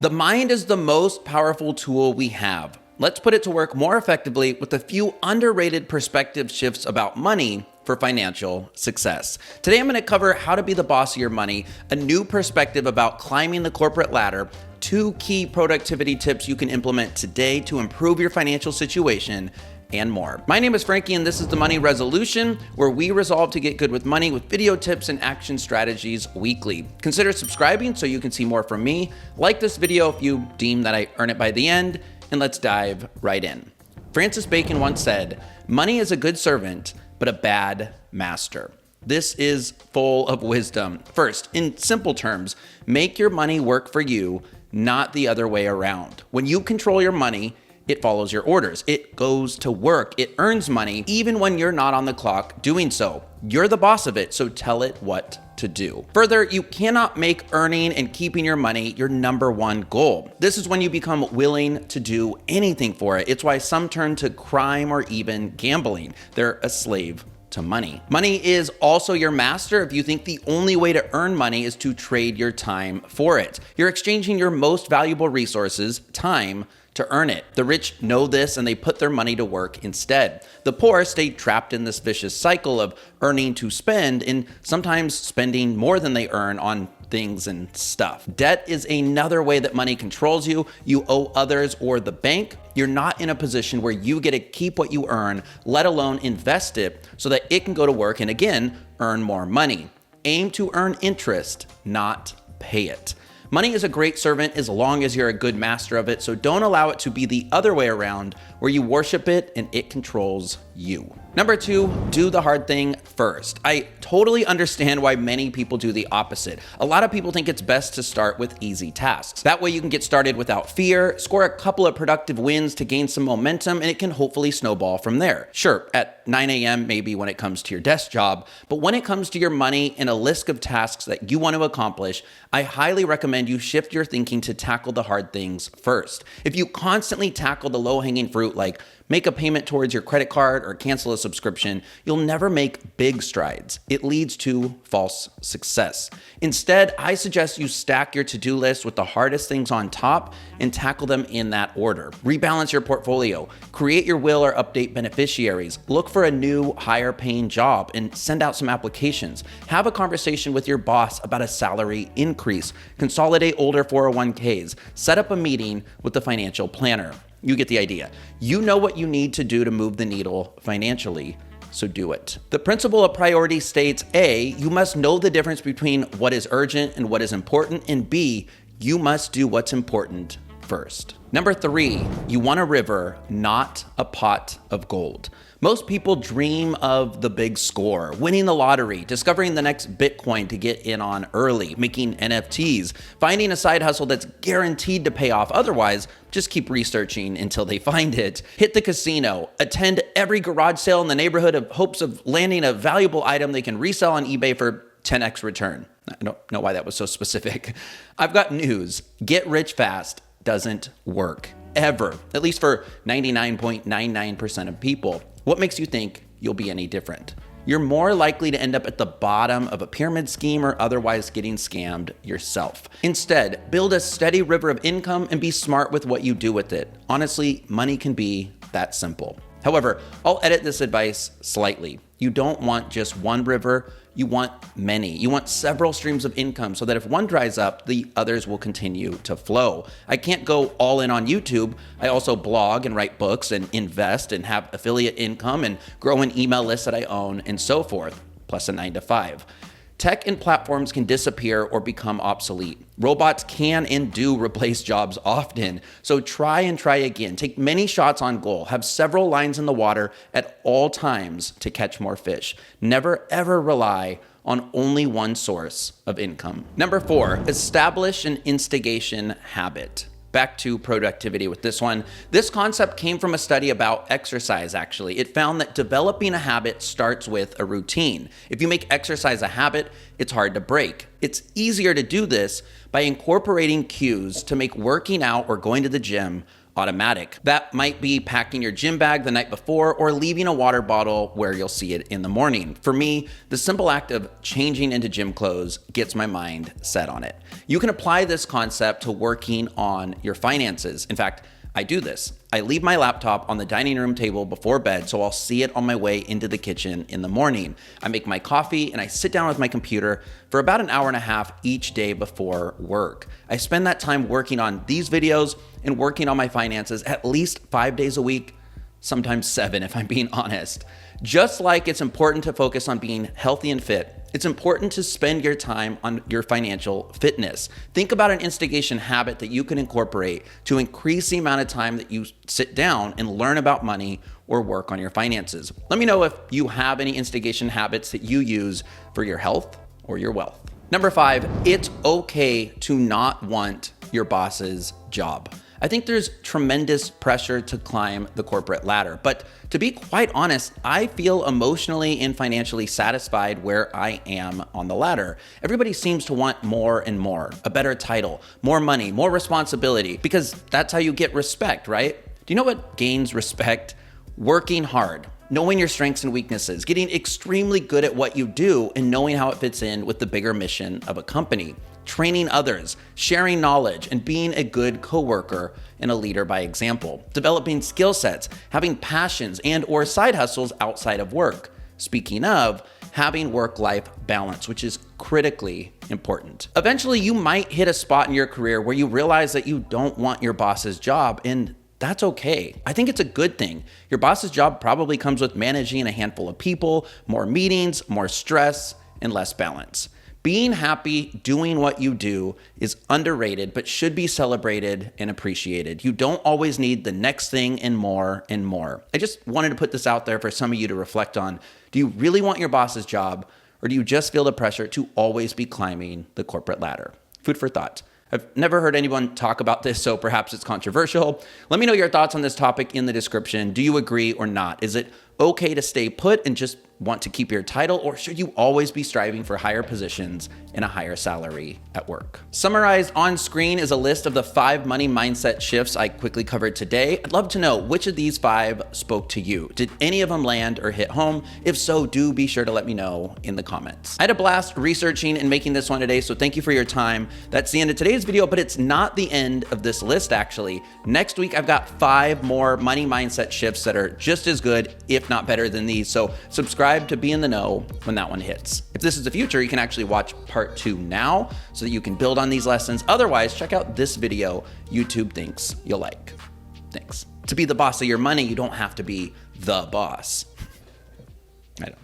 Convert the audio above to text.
The mind is the most powerful tool we have. Let's put it to work more effectively with a few underrated perspective shifts about money for financial success. Today, I'm going to cover how to be the boss of your money, a new perspective about climbing the corporate ladder, 2 key productivity tips you can implement today to improve your financial situation, and more. My name is Frankie, and this is the Money Resolution, where we resolve to get good with money with video tips and action strategies weekly. Consider subscribing so you can see more from me. Like this video if you deem that I earn it by the end, and let's dive right in. Francis Bacon once said, "Money is a good servant, but a bad master." This is full of wisdom. First, in simple terms, make your money work for you, not the other way around. When you control your money, it follows your orders. It goes to work. It earns money even when you're not on the clock doing so. You're the boss of it, so tell it what to do. Further, you cannot make earning and keeping your money your number one goal. This is when you become willing to do anything for it. It's why some turn to crime or even gambling. They're a slave to money. Money is also your master if you think the only way to earn money is to trade your time for it. You're exchanging your most valuable resources, time, to earn it. The rich know this and they put their money to work instead. The poor stay trapped in this vicious cycle of earning to spend and sometimes spending more than they earn on things and stuff. Debt is another way that money controls you. You owe others or the bank. You're not in a position where you get to keep what you earn, let alone invest it so that it can go to work and again, earn more money. Aim to earn interest, not pay it. Money is a great servant as long as you're a good master of it, so don't allow it to be the other way around where you worship it and it controls you. Number 2, do the hard thing first. I totally understand why many people do the opposite. A lot of people think it's best to start with easy tasks. That way you can get started without fear, score a couple of productive wins to gain some momentum, and it can hopefully snowball from there. Sure, at 9 a.m. maybe when it comes to your desk job, but when it comes to your money and a list of tasks that you want to accomplish, I highly recommend you shift your thinking to tackle the hard things first. If you constantly tackle the low-hanging fruit like make a payment towards your credit card or cancel a subscription, you'll never make big strides. It leads to false success. Instead, I suggest you stack your to-do list with the hardest things on top and tackle them in that order. Rebalance your portfolio, create your will or update beneficiaries, look for a new higher paying job and send out some applications. Have a conversation with your boss about a salary increase, consolidate older 401ks, set up a meeting with the financial planner. You get the idea. You know what you need to do to move the needle financially, so do it. The principle of priority states A, you must know the difference between what is urgent and what is important, and B, you must do what's important first. Number 3, you want a river, not a pot of gold. Most people dream of the big score, winning the lottery, discovering the next Bitcoin to get in on early, making NFTs, finding a side hustle that's guaranteed to pay off. Otherwise, just keep researching until they find it. Hit the casino, attend every garage sale in the neighborhood of hopes of landing a valuable item they can resell on eBay for 10x return. I don't know why that was so specific. I've got news. Get rich fast doesn't work. Ever. At least for 99.99% of people. What makes you think you'll be any different? You're more likely to end up at the bottom of a pyramid scheme or otherwise getting scammed yourself. Instead, build a steady river of income and be smart with what you do with it. Honestly, money can be that simple. However, I'll edit this advice slightly. You don't want just one river, you want many. You want several streams of income so that if one dries up, the others will continue to flow. I can't go all in on YouTube. I also blog and write books and invest and have affiliate income and grow an email list that I own and so forth, plus a 9-to-5. Tech and platforms can disappear or become obsolete. Robots can and do replace jobs often. So try and try again. Take many shots on goal. Have several lines in the water at all times to catch more fish. Never ever rely on only one source of income. Number 4, establish an instigation habit. Back to productivity with this one. This concept came from a study about exercise, actually. It found that developing a habit starts with a routine. If you make exercise a habit, it's hard to break. It's easier to do this by incorporating cues to make working out or going to the gym automatic. That might be packing your gym bag the night before or leaving a water bottle where you'll see it in the morning. For me, the simple act of changing into gym clothes gets my mind set on it. You can apply this concept to working on your finances. In fact, I do this. I leave my laptop on the dining room table before bed, so I'll see it on my way into the kitchen in the morning. I make my coffee and I sit down with my computer for about an hour and a half each day before work. I spend that time working on these videos and working on my finances at least 5 days a week, sometimes 7 if I'm being honest. Just like it's important to focus on being healthy and fit, it's important to spend your time on your financial fitness. Think about an instigation habit that you can incorporate to increase the amount of time that you sit down and learn about money or work on your finances. Let me know if you have any instigation habits that you use for your health or your wealth. Number 5, it's okay to not want your boss's job. I think there's tremendous pressure to climb the corporate ladder, but to be quite honest, I feel emotionally and financially satisfied where I am on the ladder. Everybody seems to want more and more, a better title, more money, more responsibility, because that's how you get respect, right? Do you know what gains respect? Working hard, knowing your strengths and weaknesses, getting extremely good at what you do, and knowing how it fits in with the bigger mission of a company. Training others, sharing knowledge, and being a good coworker and a leader by example. Developing skill sets, having passions and or side hustles outside of work. Speaking of, having work-life balance, which is critically important. Eventually, you might hit a spot in your career where you realize that you don't want your boss's job, and that's okay. I think it's a good thing. Your boss's job probably comes with managing a handful of people, more meetings, more stress, and less balance. Being happy doing what you do is underrated, but should be celebrated and appreciated. You don't always need the next thing and more and more. I just wanted to put this out there for some of you to reflect on. Do you really want your boss's job, or do you just feel the pressure to always be climbing the corporate ladder? Food for thought. I've never heard anyone talk about this, so perhaps it's controversial. Let me know your thoughts on this topic in the description. Do you agree or not? Is it okay to stay put and just want to keep your title, or should you always be striving for higher positions and a higher salary at work? Summarized on screen is a list of the 5 money mindset shifts I quickly covered today. I'd love to know which of these 5 spoke to you. Did any of them land or hit home? If so, do be sure to let me know in the comments. I had a blast researching and making this one today, so thank you for your time. That's the end of today's video, but it's not the end of this list actually. Next week, I've got 5 more money mindset shifts that are just as good, if not better than these. So subscribe to be in the know when that one hits. If this is the future, you can actually watch part 2 now so that you can build on these lessons. Otherwise, check out this video YouTube thinks you'll like. Thanks. To be the boss of your money, you don't have to be the boss. I don't.